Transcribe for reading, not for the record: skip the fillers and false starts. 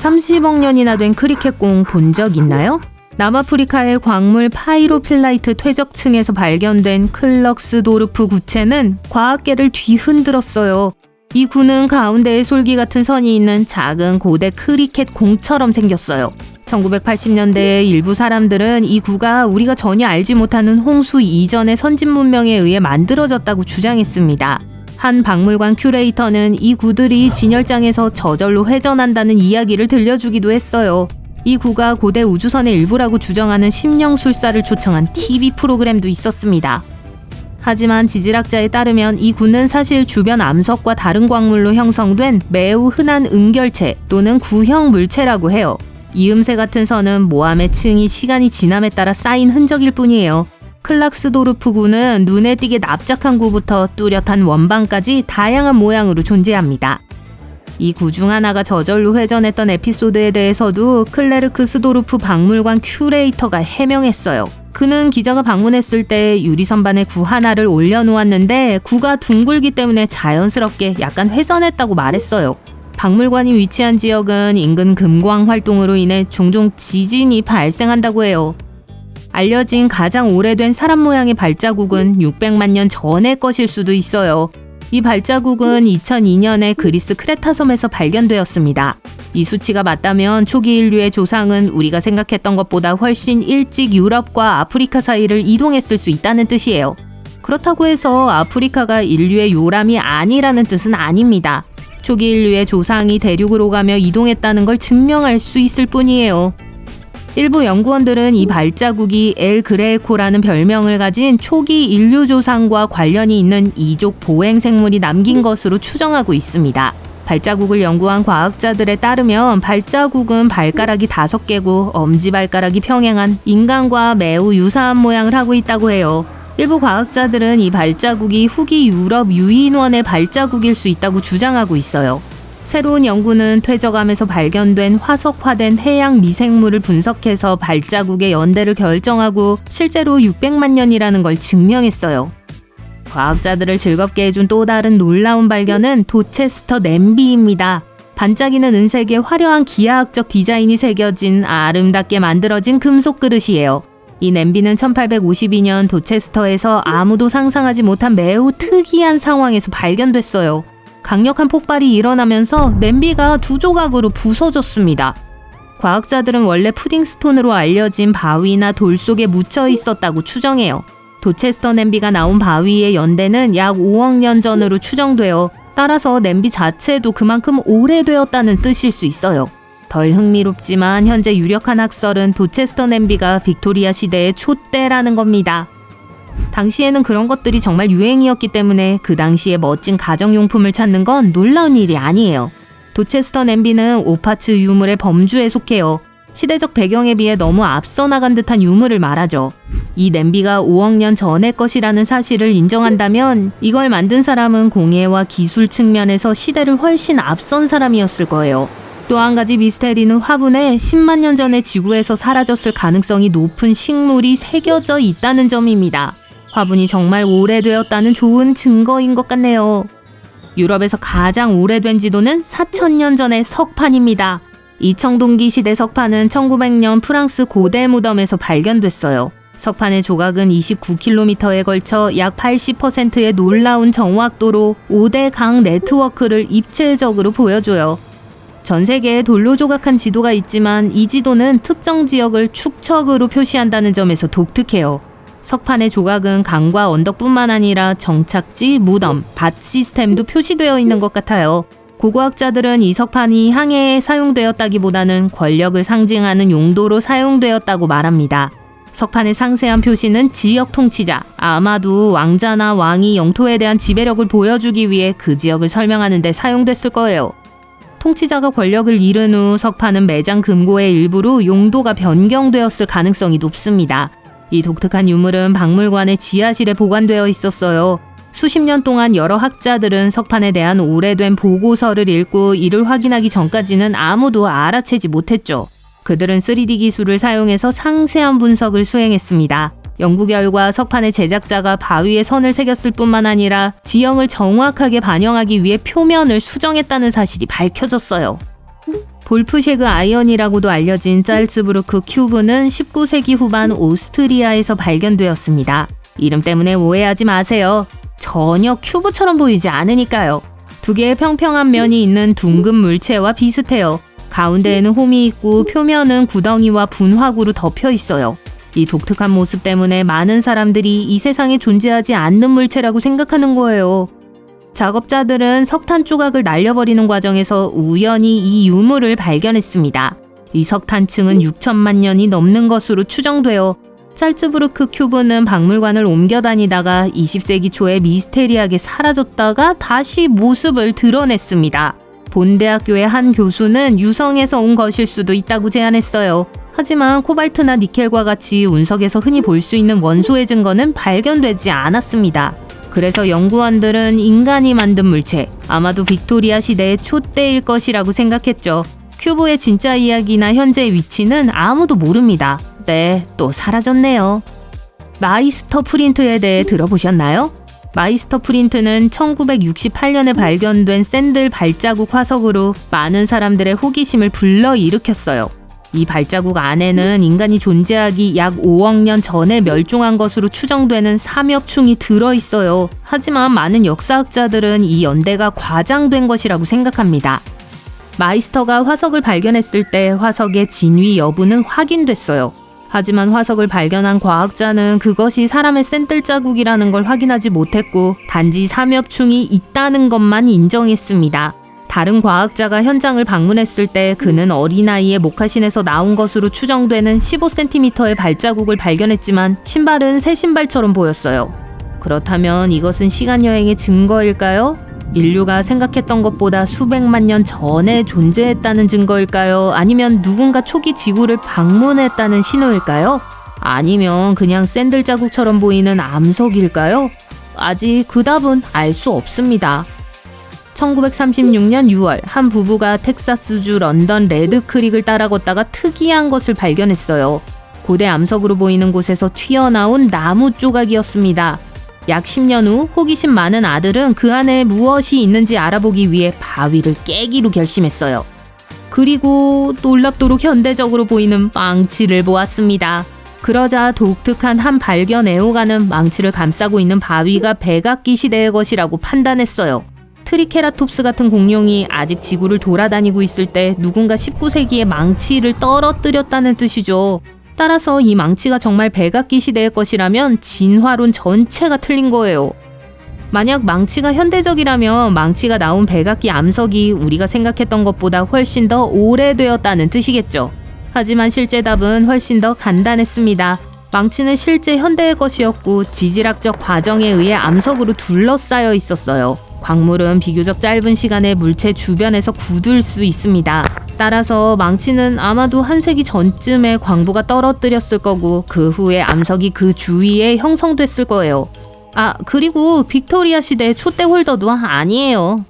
30억 년이나 된 크리켓공 본 적 있나요? 남아프리카의 광물 파이로필라이트 퇴적층에서 발견된 클럭스도르프 구체는 과학계를 뒤흔들었어요. 이 구는 가운데에 솔기 같은 선이 있는 작은 고대 크리켓 공처럼 생겼어요. 1980년대에 일부 사람들은 이 구가 우리가 전혀 알지 못하는 홍수 이전의 선진 문명에 의해 만들어졌다고 주장했습니다. 한 박물관 큐레이터는 이 구들이 진열장에서 저절로 회전한다는 이야기를 들려주기도 했어요. 이 구가 고대 우주선의 일부라고 주장하는 심령술사를 초청한 TV 프로그램도 있었습니다. 하지만 지질학자에 따르면 이 구는 사실 주변 암석과 다른 광물로 형성된 매우 흔한 은결체 또는 구형 물체라고 해요. 이음새 같은 선은 모함의 층이 시간이 지남에 따라 쌓인 흔적일 뿐이에요. 클락스도르프 구는 눈에 띄게 납작한 구부터 뚜렷한 원방까지 다양한 모양으로 존재합니다. 이 구 중 하나가 저절로 회전했던 에피소드에 대해서도 클레르크스도르프 박물관 큐레이터가 해명했어요. 그는 기자가 방문했을 때 유리선반에 구 하나를 올려놓았는데 구가 둥글기 때문에 자연스럽게 약간 회전했다고 말했어요. 박물관이 위치한 지역은 인근 금광 활동으로 인해 종종 지진이 발생한다고 해요. 알려진 가장 오래된 사람 모양의 발자국은 600만 년 전의 것일 수도 있어요. 이 발자국은 2002년에 그리스 크레타 섬에서 발견되었습니다. 이 수치가 맞다면 초기 인류의 조상은 우리가 생각했던 것보다 훨씬 일찍 유럽과 아프리카 사이를 이동했을 수 있다는 뜻이에요. 그렇다고 해서 아프리카가 인류의 요람이 아니라는 뜻은 아닙니다. 초기 인류의 조상이 대륙으로 가며 이동했다는 걸 증명할 수 있을 뿐이에요. 일부 연구원들은 이 발자국이 엘 그레코라는 별명을 가진 초기 인류 조상과 관련이 있는 이족 보행 생물이 남긴 것으로 추정하고 있습니다. 발자국을 연구한 과학자들에 따르면 발자국은 발가락이 5개고 엄지발가락이 평행한 인간과 매우 유사한 모양을 하고 있다고 해요. 일부 과학자들은 이 발자국이 후기 유럽 유인원의 발자국일 수 있다고 주장하고 있어요. 새로운 연구는 퇴적암에서 발견된 화석화된 해양 미생물을 분석해서 발자국의 연대를 결정하고 실제로 600만 년이라는 걸 증명했어요. 과학자들을 즐겁게 해준 또 다른 놀라운 발견은 도체스터 냄비입니다. 반짝이는 은색에 화려한 기하학적 디자인이 새겨진 아름답게 만들어진 금속 그릇이에요. 이 냄비는 1852년 도체스터에서 아무도 상상하지 못한 매우 특이한 상황에서 발견됐어요. 강력한 폭발이 일어나면서 냄비가 2조각으로 부서졌습니다. 과학자들은 원래 푸딩스톤으로 알려진 바위나 돌 속에 묻혀 있었다고 추정해요. 도체스터 냄비가 나온 바위의 연대는 약 5억 년 전으로 추정돼요. 따라서 냄비 자체도 그만큼 오래되었다는 뜻일 수 있어요. 덜 흥미롭지만 현재 유력한 학설은 도체스터 냄비가 빅토리아 시대의 촛대라는 겁니다. 당시에는 그런 것들이 정말 유행이었기 때문에 그 당시에 멋진 가정용품을 찾는 건 놀라운 일이 아니에요. 도체스터 냄비는 오파츠 유물의 범주에 속해요. 시대적 배경에 비해 너무 앞서 나간 듯한 유물을 말하죠. 이 냄비가 5억 년 전의 것이라는 사실을 인정한다면 이걸 만든 사람은 공예와 기술 측면에서 시대를 훨씬 앞선 사람이었을 거예요. 또 한 가지 미스테리는 화분에 10만 년 전에 지구에서 사라졌을 가능성이 높은 식물이 새겨져 있다는 점입니다. 화분이 정말 오래되었다는 좋은 증거인 것 같네요. 유럽에서 가장 오래된 지도는 4,000년 전의 석판입니다. 이 청동기 시대 석판은 1900년 프랑스 고대 무덤에서 발견됐어요. 석판의 조각은 29km에 걸쳐 약 80%의 놀라운 정확도로 5대 강 네트워크를 입체적으로 보여줘요. 전 세계에 돌로 조각한 지도가 있지만 이 지도는 특정 지역을 축척으로 표시한다는 점에서 독특해요. 석판의 조각은 강과 언덕뿐만 아니라 정착지, 무덤, 밭 시스템도 표시되어 있는 것 같아요. 고고학자들은 이 석판이 항해에 사용되었다기보다는 권력을 상징하는 용도로 사용되었다고 말합니다. 석판의 상세한 표시는 지역 통치자, 아마도 왕자나 왕이 영토에 대한 지배력을 보여주기 위해 그 지역을 설명하는 데 사용됐을 거예요. 통치자가 권력을 잃은 후 석판은 매장 금고의 일부로 용도가 변경되었을 가능성이 높습니다. 이 독특한 유물은 박물관의 지하실에 보관되어 있었어요. 수십 년 동안 여러 학자들은 석판에 대한 오래된 보고서를 읽고 이를 확인하기 전까지는 아무도 알아채지 못했죠. 그들은 3D 기술을 사용해서 상세한 분석을 수행했습니다. 연구 결과 석판의 제작자가 바위에 선을 새겼을 뿐만 아니라 지형을 정확하게 반영하기 위해 표면을 수정했다는 사실이 밝혀졌어요. 볼프쉐그 아이언이라고도 알려진 짤츠부르크 큐브는 19세기 후반 오스트리아에서 발견되었습니다. 이름 때문에 오해하지 마세요. 전혀 큐브처럼 보이지 않으니까요. 두 개의 평평한 면이 있는 둥근 물체와 비슷해요. 가운데에는 홈이 있고 표면은 구덩이와 분화구로 덮여 있어요. 이 독특한 모습 때문에 많은 사람들이 이 세상에 존재하지 않는 물체라고 생각하는 거예요. 작업자들은 석탄 조각을 날려버리는 과정에서 우연히 이 유물을 발견했습니다. 이 석탄층은 6천만 년이 넘는 것으로 추정되어 짤츠부르크 큐브는 박물관을 옮겨 다니다가 20세기 초에 미스테리하게 사라졌다가 다시 모습을 드러냈습니다. 본 대학교의 한 교수는 유성에서 온 것일 수도 있다고 제안했어요. 하지만 코발트나 니켈과 같이 운석에서 흔히 볼 수 있는 원소의 증거는 발견되지 않았습니다. 그래서 연구원들은 인간이 만든 물체, 아마도 빅토리아 시대의 촛대일 것이라고 생각했죠. 큐브의 진짜 이야기나 현재 위치는 아무도 모릅니다. 네, 또 사라졌네요. 마이스터 프린트에 대해 들어보셨나요? 마이스터 프린트는 1968년에 발견된 샌들 발자국 화석으로 많은 사람들의 호기심을 불러일으켰어요. 이 발자국 안에는 인간이 존재하기 약 5억 년 전에 멸종한 것으로 추정되는 삼엽충이 들어있어요. 하지만 많은 역사학자들은 이 연대가 과장된 것이라고 생각합니다. 마이스터가 화석을 발견했을 때 화석의 진위 여부는 확인됐어요. 하지만 화석을 발견한 과학자는 그것이 사람의 샌들 자국이라는 걸 확인하지 못했고 단지 삼엽충이 있다는 것만 인정했습니다. 다른 과학자가 현장을 방문했을 때 그는 어린아이의 목화신에서 나온 것으로 추정되는 15cm의 발자국을 발견했지만 신발은 새 신발처럼 보였어요. 그렇다면 이것은 시간여행의 증거일까요? 인류가 생각했던 것보다 수백만 년 전에 존재했다는 증거일까요? 아니면 누군가 초기 지구를 방문했다는 신호일까요? 아니면 그냥 샌들 자국처럼 보이는 암석일까요? 아직 그 답은 알 수 없습니다. 1936년 6월 한 부부가 텍사스주 런던 레드크릭을 따라 걷다가 특이한 것을 발견했어요. 고대 암석으로 보이는 곳에서 튀어나온 나무 조각이었습니다. 약 10년 후 호기심 많은 아들은 그 안에 무엇이 있는지 알아보기 위해 바위를 깨기로 결심했어요. 그리고 놀랍도록 현대적으로 보이는 망치를 보았습니다. 그러자 독특한 한 발견 애호가는 망치를 감싸고 있는 바위가 백악기 시대의 것이라고 판단했어요. 트리케라톱스 같은 공룡이 아직 지구를 돌아다니고 있을 때 누군가 19세기에 망치를 떨어뜨렸다는 뜻이죠. 따라서 이 망치가 정말 백악기 시대의 것이라면 진화론 전체가 틀린 거예요. 만약 망치가 현대적이라면 망치가 나온 백악기 암석이 우리가 생각했던 것보다 훨씬 더 오래되었다는 뜻이겠죠. 하지만 실제 답은 훨씬 더 간단했습니다. 망치는 실제 현대의 것이었고 지질학적 과정에 의해 암석으로 둘러싸여 있었어요. 광물은 비교적 짧은 시간에 물체 주변에서 굳을 수 있습니다. 따라서 망치는 아마도 한 세기 전쯤에 광부가 떨어뜨렸을 거고 그 후에 암석이 그 주위에 형성됐을 거예요. 아, 그리고 빅토리아 시대의 촛대 홀더도 아니에요.